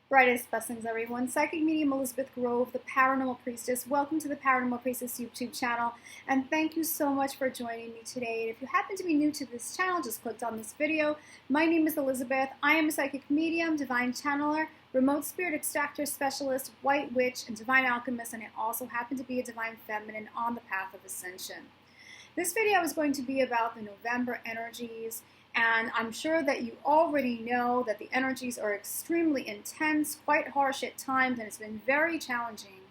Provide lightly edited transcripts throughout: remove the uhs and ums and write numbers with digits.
Brightest blessings, everyone. Psychic medium Elizabeth Grove, the Paranormal Priestess. Welcome to the Paranormal Priestess YouTube channel, and thank you so much for joining me today. And if you happen to be new to this channel, just clicked on this video. My name is Elizabeth. I am a psychic medium, divine channeler, remote spirit extractor specialist, white witch, and divine alchemist, and I also happen to be a divine feminine on the path of ascension. This video is going to be about the November energies. And I'm sure that you already know that the energies are extremely intense, quite harsh at times, and it's been very challenging.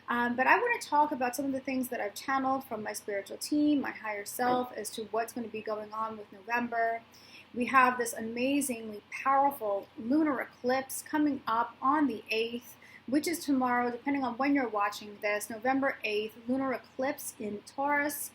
But I want to talk about some of the things that I've channeled from my spiritual team, my higher self, as to what's going to be going on with November. We have this amazingly powerful lunar eclipse coming up on the 8th, which is tomorrow, depending on when you're watching this, November 8th, lunar eclipse in Taurus.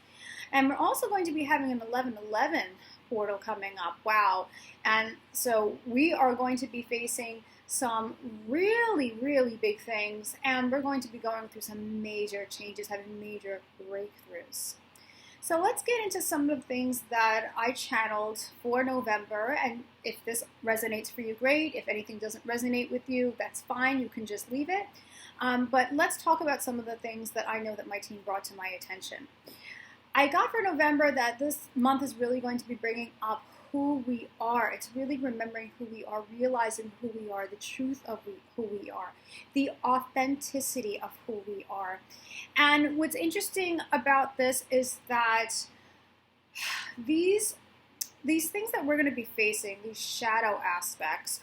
And we're also going to be having an 11/11 portal coming up. Wow. And so we are going to be facing some really, really big things, and we're going to be going through some major changes, having major breakthroughs. So let's get into some of the things that I channeled for November, and if this resonates for you, great. If anything doesn't resonate with you, that's fine. You can just leave it. But let's talk about some of the things that I know that my team brought to my attention. I got for November that this month is really going to be bringing up who we are. It's really remembering who we are, realizing who we are, the truth of who we are, the authenticity of who we are. And what's interesting about this is that these things that we're going to be facing, these shadow aspects,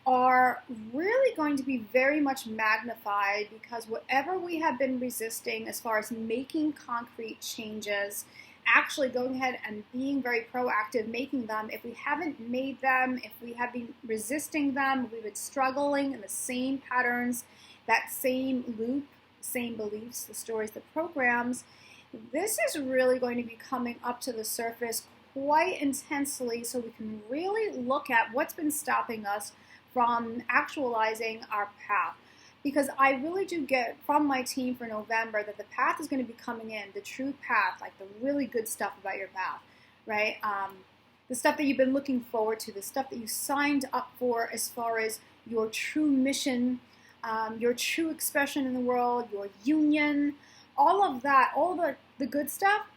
are really going to be very much magnified, because whatever we have been resisting as far as making concrete changes, actually going ahead and being very proactive, making them, if we haven't made them, if we have been resisting them, we've been struggling in the same patterns, that same loop, same beliefs, the stories, the programs, this is really going to be coming up to the surface quite intensely, so we can really look at what's been stopping us from actualizing our path. Because I really do get from my team for November that the path is going to be coming in, the true path, like the really good stuff about your path, right? The stuff that you've been looking forward to, the stuff that you signed up for as far as your true mission, your true expression in the world, your union, all of that, all the good stuff,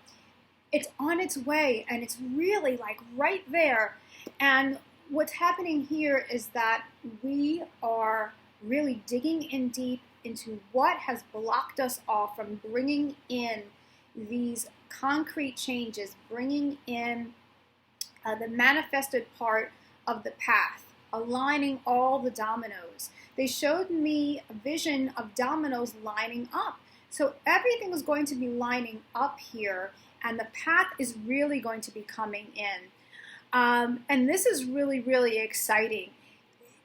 it's on its way, and it's really like right there. And what's happening here is that we are really digging in deep into what has blocked us off from bringing in these concrete changes, bringing in the manifested part of the path, aligning all the dominoes. They showed me a vision of dominoes lining up. So everything is going to be lining up here, and the path is really going to be coming in. And this is really, really exciting.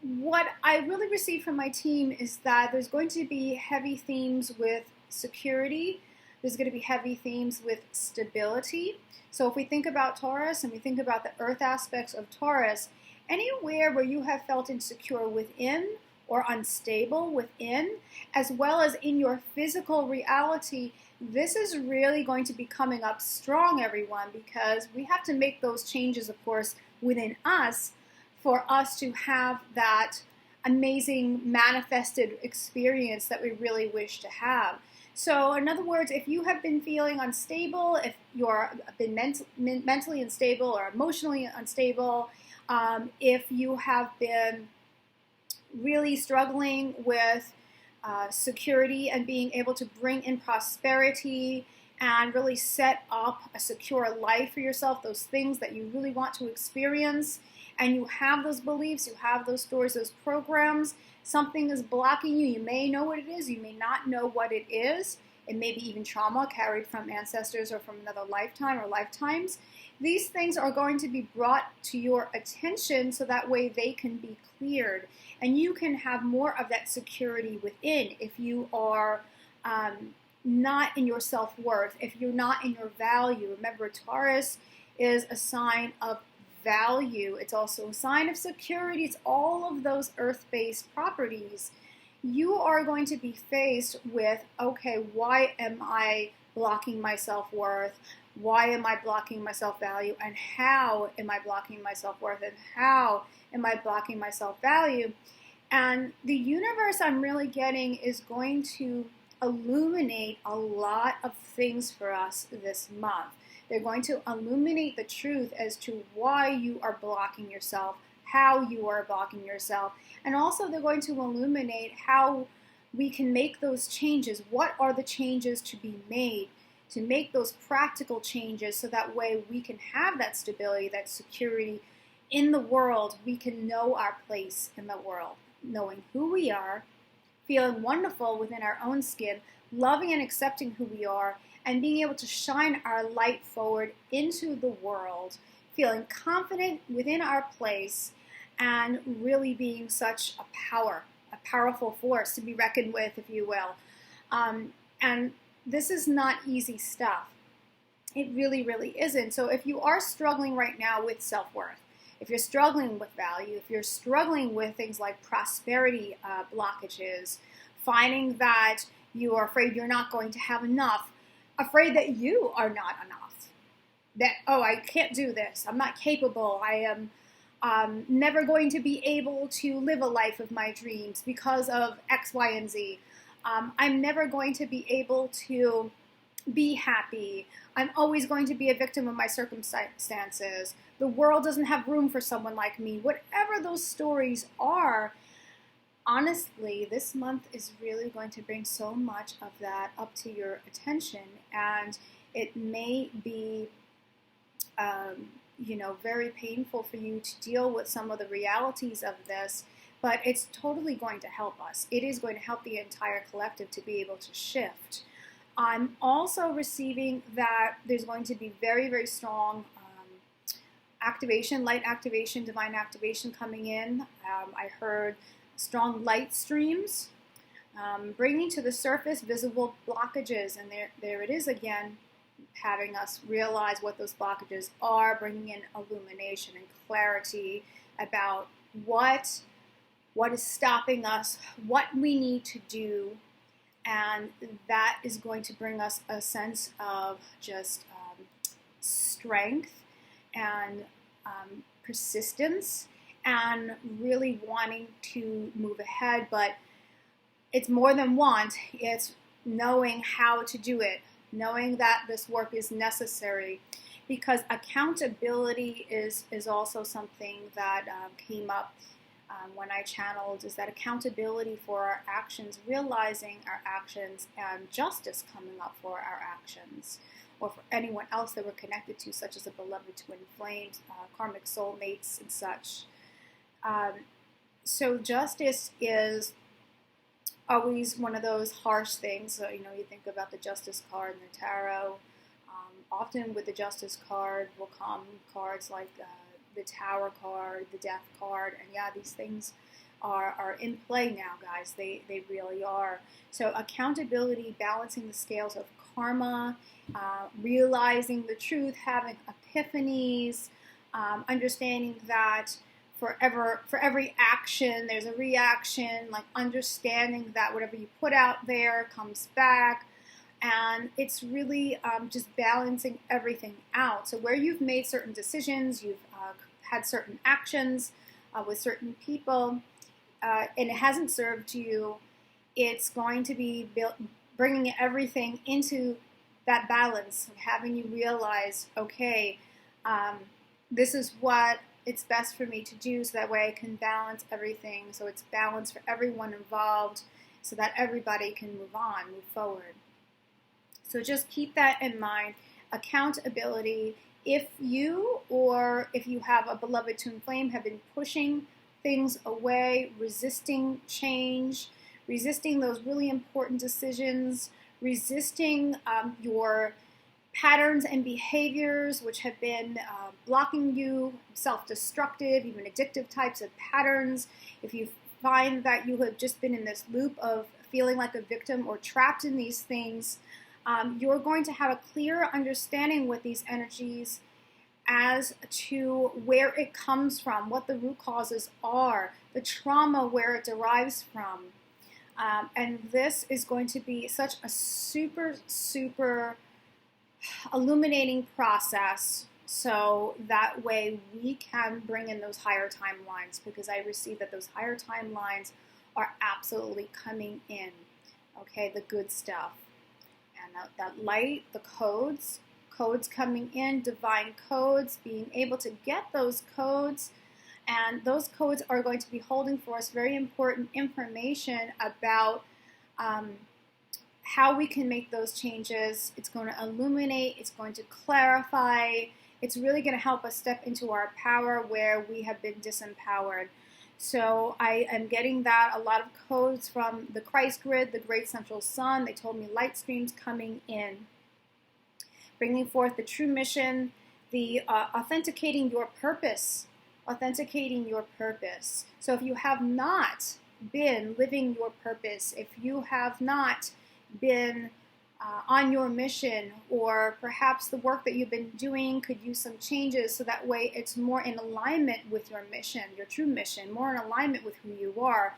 What I really received from my team is that there's going to be heavy themes with security. There's going to be heavy themes with stability. So if we think about Taurus and we think about the earth aspects of Taurus, anywhere where you have felt insecure within or unstable within, as well as in your physical reality, this is really going to be coming up strong, everyone, because we have to make those changes, of course, within us for us to have that amazing manifested experience that we really wish to have. So in other words, if you have been feeling unstable, if you've been mentally unstable or emotionally unstable, if you have been really struggling with security and being able to bring in prosperity and really set up a secure life for yourself, those things that you really want to experience, and you have those beliefs, you have those stories, those programs, something is blocking you. You may know what it is, you may not know what it is. It may be even trauma carried from ancestors or from another lifetime or lifetimes. These things are going to be brought to your attention so that way they can be cleared, and you can have more of that security within. If you are not in your self-worth, if you're not in your value. Remember, Taurus is a sign of value. It's also a sign of security. It's all of those earth-based properties. You are going to be faced with, okay, why am I blocking my self-worth? Why am I blocking my self-value? And how am I blocking my self-worth? And how am I blocking my self-value? And the universe, I'm really getting, is going to illuminate a lot of things for us this month. They're going to illuminate the truth as to why you are blocking yourself, how you are blocking yourself, and also they're going to illuminate how we can make those changes. What are the changes to be made to make those practical changes so that way we can have that stability, that security in the world. We can know our place in the world, knowing who we are, feeling wonderful within our own skin, loving and accepting who we are, and being able to shine our light forward into the world, feeling confident within our place, and really being such a powerful force to be reckoned with, if you will. And this is not easy stuff. It really, really isn't. So if you are struggling right now with self-worth, if you're struggling with value, if you're struggling with things like prosperity blockages, finding that you are afraid you're not going to have enough, afraid that you are not enough, that, oh, I can't do this, I'm not capable, I am never going to be able to live a life of my dreams because of X, Y, and Z. I'm never going to be able to be happy. I'm always going to be a victim of my circumstances. The world doesn't have room for someone like me. Whatever those stories are, honestly, this month is really going to bring so much of that up to your attention, and it may be very painful for you to deal with some of the realities of this, but it's totally going to help us. It is going to help the entire collective to be able to shift. I'm also receiving that there's going to be very, very strong activation, light activation, divine activation coming in. I heard strong light streams, bringing to the surface visible blockages, and there it is again, having us realize what those blockages are, bringing in illumination and clarity about what is stopping us, what we need to do, and that is going to bring us a sense of just strength and persistence and really wanting to move ahead. But it's more than want, it's knowing how to do it, knowing that this work is necessary, because accountability is also something that came up when I channeled, is that accountability for our actions, realizing our actions, and justice coming up for our actions, or for anyone else that we're connected to, such as a beloved twin flames, karmic soulmates, and such. So justice is always one of those harsh things. So, you think about the Justice card in the tarot. Often with the Justice card will come cards like the Tower card, the Death card, and yeah, these things are in play now, guys. They really are. So accountability, balancing the scales of karma, realizing the truth, having epiphanies, understanding that for every action there's a reaction, like understanding that whatever you put out there comes back. And it's really just balancing everything out. So where you've made certain decisions, you've had certain actions with certain people, and it hasn't served you, it's going to be bringing everything into that balance, having you realize, okay, this is what it's best for me to do, so that way I can balance everything, so it's balanced for everyone involved, so that everybody can move on, move forward. So just keep that in mind. Accountability. If you have a beloved twin flame, have been pushing things away, resisting change, resisting those really important decisions, resisting your patterns and behaviors which have been blocking you, self-destructive, even addictive types of patterns, if you find that you have just been in this loop of feeling like a victim or trapped in these things, you're going to have a clearer understanding with these energies as to where it comes from, what the root causes are, the trauma, where it derives from. And this is going to be such a super, super illuminating process, So that way we can bring in those higher timelines, because I receive that those higher timelines are absolutely coming in. Okay, the good stuff. And that light, the codes coming in, divine codes, being able to get those codes. And those codes are going to be holding for us very important information about how we can make those changes. It's going to illuminate, it's going to clarify, it's really going to help us step into our power where we have been disempowered. So I am getting that, a lot of codes from the Christ grid, the great central sun. They told me light streams coming in, bringing forth the true mission, the authenticating your purpose, authenticating your purpose. So if you have not been living your purpose, if you have not been on your mission, or perhaps the work that you've been doing could use some changes so that way it's more in alignment with your mission, your true mission, more in alignment with who you are.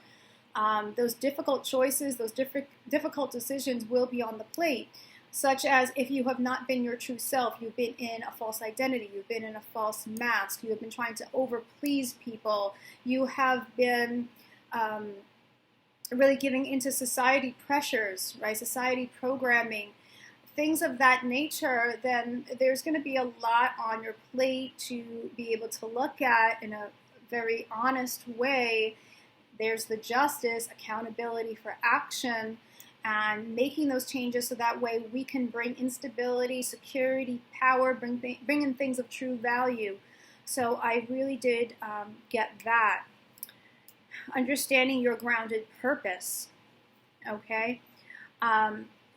Those difficult choices, those difficult decisions will be on the plate, such as if you have not been your true self, you've been in a false identity, you've been in a false mask, you have been trying to overplease people, you have been really giving into society pressures, right? Society programming, things of that nature, then there's going to be a lot on your plate to be able to look at in a very honest way. There's the justice, accountability for action, and making those changes so that way we can bring instability, security, power, bring in things of true value. So I really did get that. Understanding your grounded purpose, okay?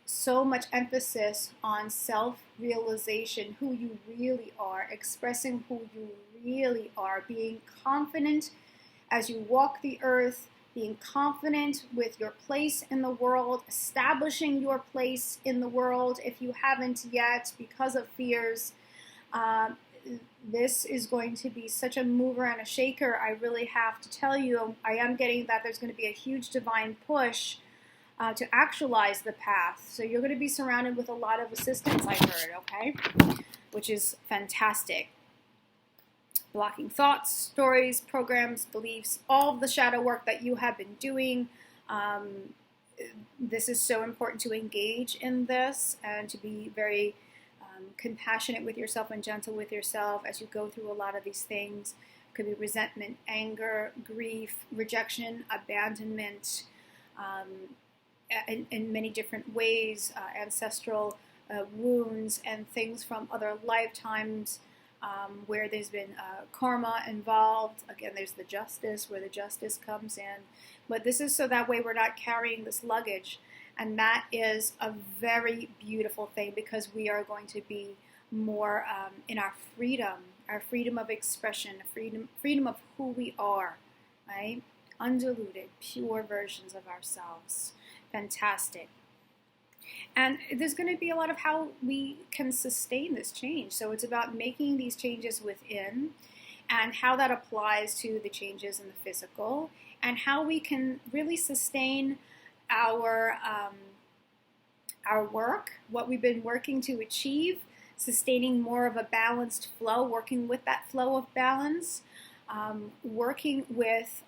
So much emphasis on self-realization, who you really are, expressing who you really are, being confident as you walk the earth, being confident with your place in the world, establishing your place in the world if you haven't yet because of fears. This is going to be such a mover and a shaker. I really have to tell you, I am getting that there's going to be a huge divine push to actualize the path. So you're going to be surrounded with a lot of assistance, I heard, okay? Which is fantastic. Blocking thoughts, stories, programs, beliefs, all of the shadow work that you have been doing. This is so important to engage in this and to be very compassionate with yourself and gentle with yourself as you go through a lot of these things. It could be resentment, anger, grief, rejection, abandonment, in many different ways, ancestral wounds and things from other lifetimes where there's been karma involved. Again, there's the justice, where the justice comes in. But this is so that way we're not carrying this luggage. And that is a very beautiful thing, because we are going to be more in our freedom of expression, freedom of who we are, right? Undiluted, pure versions of ourselves. Fantastic. And there's going to be a lot of how we can sustain this change. So it's about making these changes within, and how that applies to the changes in the physical, and how we can really sustain our work, what we've been working to achieve, sustaining more of a balanced flow, working with that flow of balance, working with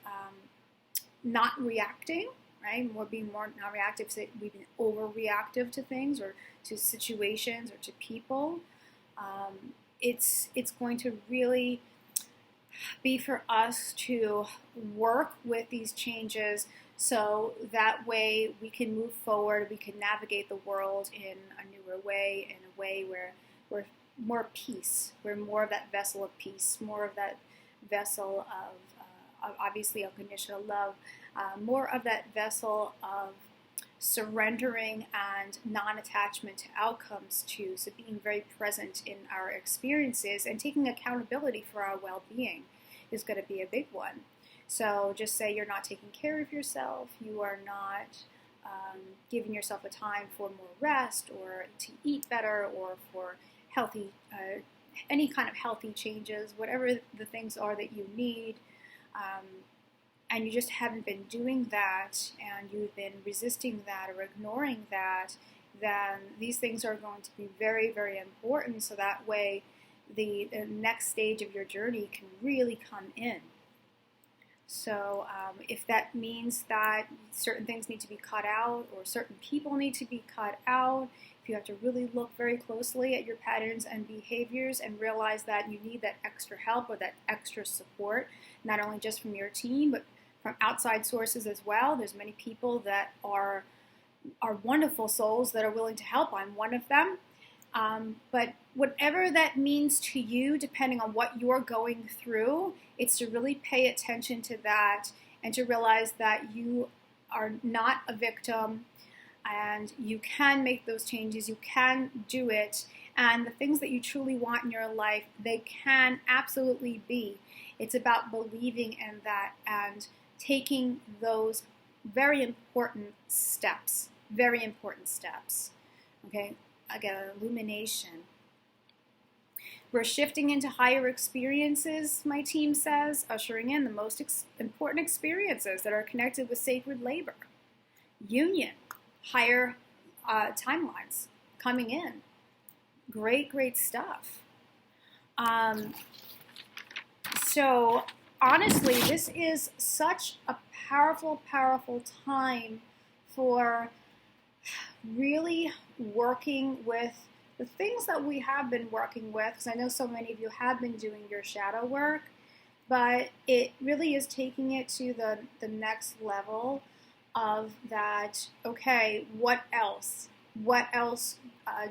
not reacting, right? Being more not reactive. So we've been overreactive to things, or to situations, or to people. It's going to really be for us to work with these changes, so that way we can move forward, we can navigate the world in a newer way, in a way where we're more peace, we're more of that vessel of peace, more of that vessel of obviously unconditional love, more of that vessel of surrendering and non-attachment to outcomes too. So being very present in our experiences and taking accountability for our well-being is going to be a big one. So just say you're not taking care of yourself, you are not giving yourself a time for more rest, or to eat better, or for healthy, any kind of healthy changes, whatever the things are that you need, and you just haven't been doing that, and you've been resisting that or ignoring that, then these things are going to be very, very important, so that way the next stage of your journey can really come in. So if that means that certain things need to be cut out or certain people need to be cut out, if you have to really look very closely at your patterns and behaviors and realize that you need that extra help or that extra support, not only just from your team, but from outside sources as well. There's many people that are wonderful souls that are willing to help. I'm one of them. But whatever that means to you, depending on what you're going through, it's to really pay attention to that and to realize that you are not a victim and you can make those changes, you can do it, and the things that you truly want in your life, they can absolutely be. It's about believing in that and taking those very important steps, okay? Again, illumination. We're shifting into higher experiences, my team says, ushering in the most important experiences that are connected with sacred labor, union, higher timelines coming in. Great stuff. So honestly, this is such a powerful time for really working with the things that we have been working with, because I know so many of you have been doing your shadow work, but it really is taking it to the next level of that, okay, what else? What else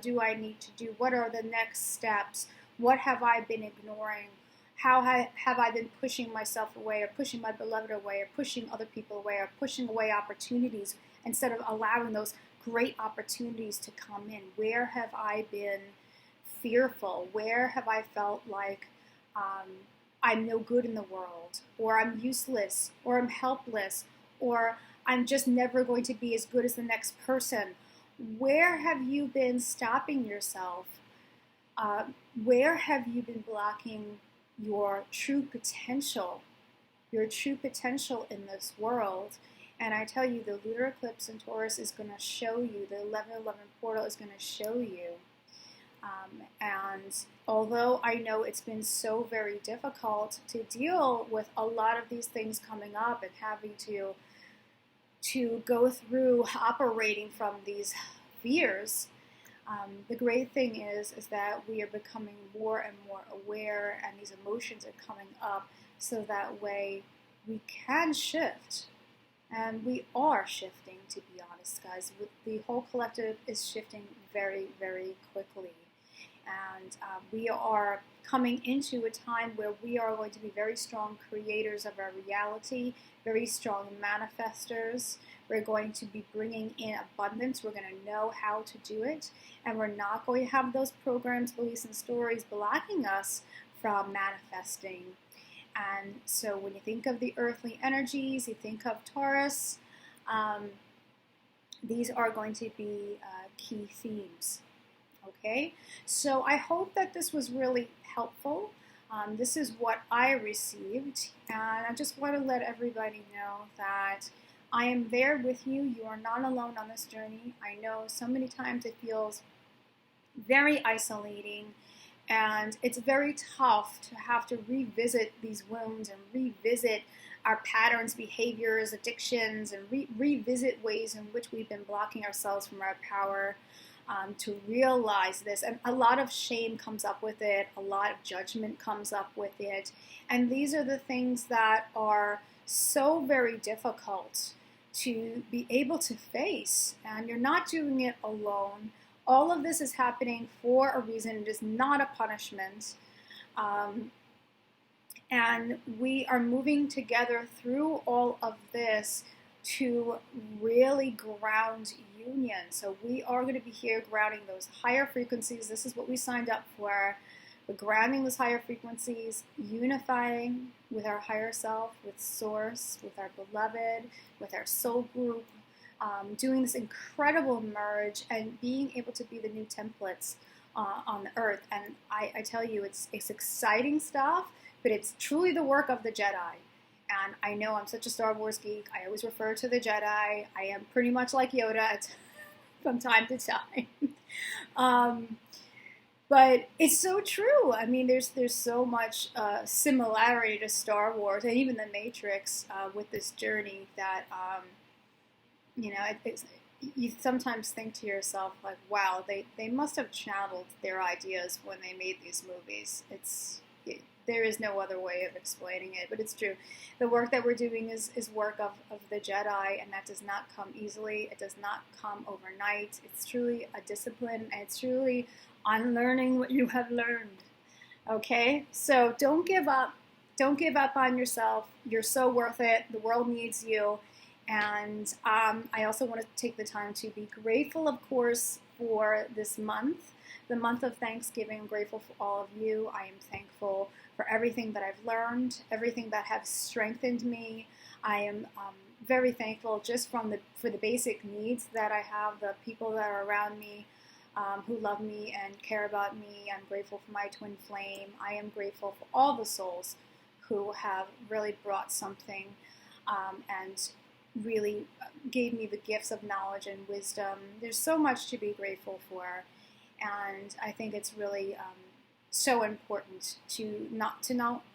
do I need to do? What are the next steps? What have I been ignoring? How have I been pushing myself away, or pushing my beloved away, or pushing other people away, or pushing away opportunities instead of allowing those great opportunities to come in? Where have I been fearful? Where have I felt like I'm no good in the world, or I'm useless, or I'm helpless, or I'm just never going to be as good as the next person? Where have you been stopping yourself? Where have you been blocking your true potential in this world? And I tell you, the lunar eclipse in Taurus is going to show you, the 11/11 portal is going to show you. And although I know it's been so very difficult to deal with a lot of these things coming up and having to go through operating from these fears, the great thing is that we are becoming more and more aware, and these emotions are coming up, so that way we can shift. And we are shifting, to be honest, guys. The whole collective is shifting very quickly. And we are coming into a time where we are going to be very strong creators of our reality, very strong manifestors. We're going to be bringing in abundance. We're going to know how to do it. And we're not going to have those programs, beliefs, and stories blocking us from manifesting. And so when you think of the earthly energies, you think of Taurus, these are going to be key themes. Okay, so I hope that this was really helpful. This is what I received, and I just want to let everybody know that I am there with you. You are not alone on this journey. I know so many times it feels very isolating, and it's very tough to have to revisit these wounds and revisit our patterns, behaviors, addictions, and revisit ways in which we've been blocking ourselves from our power. To realize this, and a lot of shame comes up with it, a lot of judgment comes up with it, and these are the things that are so very difficult to be able to face, and you're not doing it alone. All of this is happening for a reason. It is not a punishment, and we are moving together through all of this to really ground union. So we are going to be here grounding those higher frequencies. This is what we signed up for. We're grounding those higher frequencies, unifying with our higher self, with Source, with our beloved, with our soul group, doing this incredible merge and being able to be the new templates on the earth. And I tell you, it's exciting stuff, but it's truly the work of the Jedi. And I know I'm such a Star Wars geek. I always refer to the Jedi. I am pretty much like Yoda from time to time. But it's so true. I mean, there's so much similarity to Star Wars and even the Matrix with this journey that you sometimes think to yourself like, wow, they must have channeled their ideas when they made these movies. There is no other way of explaining it, but it's true. The work that we're doing is work of the Jedi, and that does not come easily. It does not come overnight. It's truly a discipline, and it's truly unlearning what you have learned. Okay? So don't give up. Don't give up on yourself. You're so worth it. The world needs you. And I also want to take the time to be grateful, of course, for this month, the month of Thanksgiving. I'm grateful for all of you. I am thankful for everything that I've learned, everything that has strengthened me. I am very thankful just for the basic needs that I have, the people that are around me who love me and care about me. I'm grateful for my twin flame. I am grateful for all the souls who have really brought something and really gave me the gifts of knowledge and wisdom. There's so much to be grateful for, and I think it's really so important to not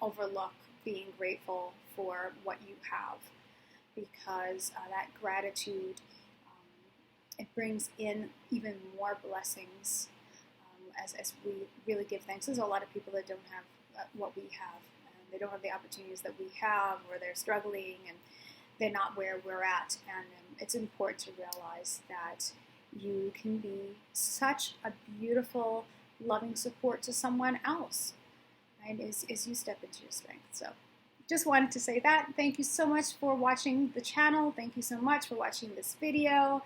overlook being grateful for what you have, because that gratitude it brings in even more blessings as we really give thanks. There's a lot of people that don't have what we have. They don't have the opportunities that we have, or they're struggling and they're not where we're at. And it's important to realize that you can be such a beautiful, loving support to someone else, right, as you step into your strength. So just wanted to say that. Thank you so much for watching the channel. Thank you so much for watching this video.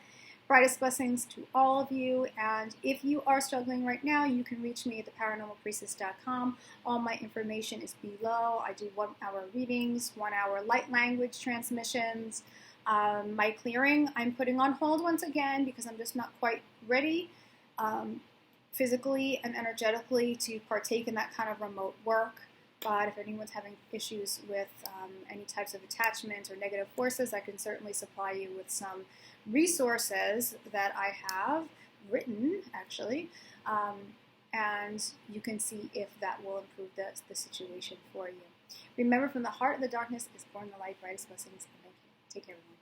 Brightest blessings to all of you. And if you are struggling right now, you can reach me at theparanormalpriestess.com. All my information is below. I do 1 hour readings, 1 hour light language transmissions. My clearing, I'm putting on hold once again because I'm just not quite ready physically and energetically to partake in that kind of remote work. But if anyone's having issues with any types of attachment or negative forces, I can certainly supply you with some resources that I have written, actually, and you can see if that will improve the situation for you. Remember, from the heart of the darkness is born the light. Brightest blessings, and thank you. Take care, everyone.